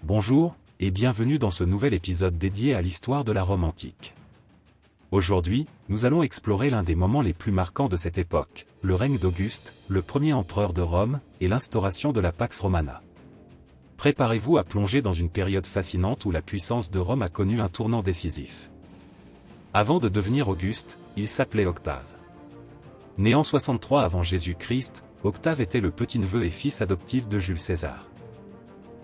Bonjour, et bienvenue dans ce nouvel épisode dédié à l'histoire de la Rome antique. Aujourd'hui, nous allons explorer l'un des moments les plus marquants de cette époque, le règne d'Auguste, le premier empereur de Rome, et l'instauration de la Pax Romana. Préparez-vous à plonger dans une période fascinante où la puissance de Rome a connu un tournant décisif. Avant de devenir Auguste, il s'appelait Octave. Né en 63 avant Jésus-Christ, Octave était le petit-neveu et fils adoptif de Jules César.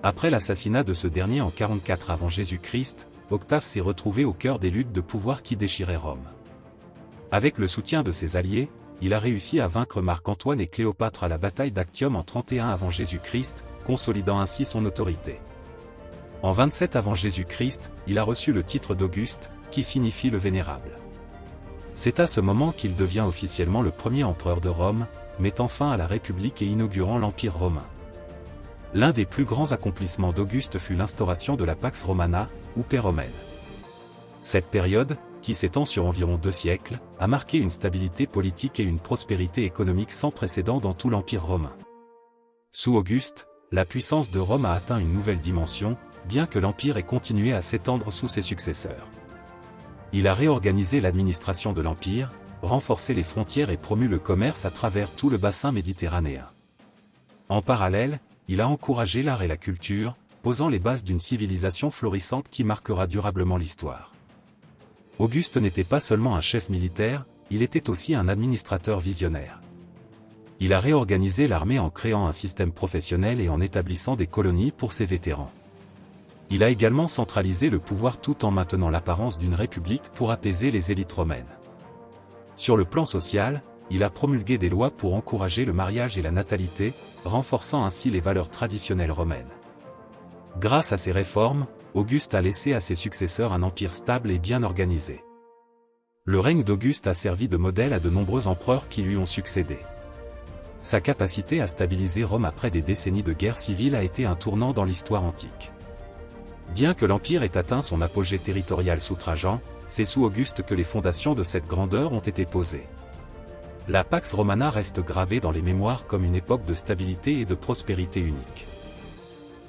Après l'assassinat de ce dernier en 44 avant Jésus-Christ, Octave s'est retrouvé au cœur des luttes de pouvoir qui déchiraient Rome. Avec le soutien de ses alliés, il a réussi à vaincre Marc-Antoine et Cléopâtre à la bataille d'Actium en 31 avant Jésus-Christ, consolidant ainsi son autorité. En 27 avant Jésus-Christ, il a reçu le titre d'Auguste, qui signifie le Vénérable. C'est à ce moment qu'il devient officiellement le premier empereur de Rome, mettant fin à la République et inaugurant l'Empire romain. L'un des plus grands accomplissements d'Auguste fut l'instauration de la Pax Romana, ou paix romaine. Cette période, qui s'étend sur environ 2 siècles, a marqué une stabilité politique et une prospérité économique sans précédent dans tout l'Empire romain. Sous Auguste, la puissance de Rome a atteint une nouvelle dimension, bien que l'Empire ait continué à s'étendre sous ses successeurs. Il a réorganisé l'administration de l'Empire, renforcé les frontières et promu le commerce à travers tout le bassin méditerranéen. En parallèle, il a encouragé l'art et la culture, posant les bases d'une civilisation florissante qui marquera durablement l'histoire. Auguste n'était pas seulement un chef militaire, il était aussi un administrateur visionnaire. Il a réorganisé l'armée en créant un système professionnel et en établissant des colonies pour ses vétérans. Il a également centralisé le pouvoir tout en maintenant l'apparence d'une république pour apaiser les élites romaines. Sur le plan social, il a promulgué des lois pour encourager le mariage et la natalité, renforçant ainsi les valeurs traditionnelles romaines. Grâce à ces réformes, Auguste a laissé à ses successeurs un empire stable et bien organisé. Le règne d'Auguste a servi de modèle à de nombreux empereurs qui lui ont succédé. Sa capacité à stabiliser Rome après des décennies de guerre civile a été un tournant dans l'histoire antique. Bien que l'Empire ait atteint son apogée territorial sous Trajan, c'est sous Auguste que les fondations de cette grandeur ont été posées. La Pax Romana reste gravée dans les mémoires comme une époque de stabilité et de prospérité unique.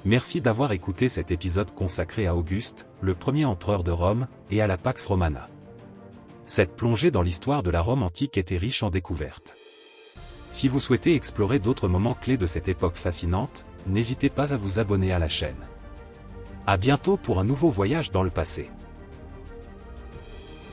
Merci d'avoir écouté cet épisode consacré à Auguste, le premier empereur de Rome, et à la Pax Romana. Cette plongée dans l'histoire de la Rome antique était riche en découvertes. Si vous souhaitez explorer d'autres moments clés de cette époque fascinante, n'hésitez pas à vous abonner à la chaîne. À bientôt pour un nouveau voyage dans le passé.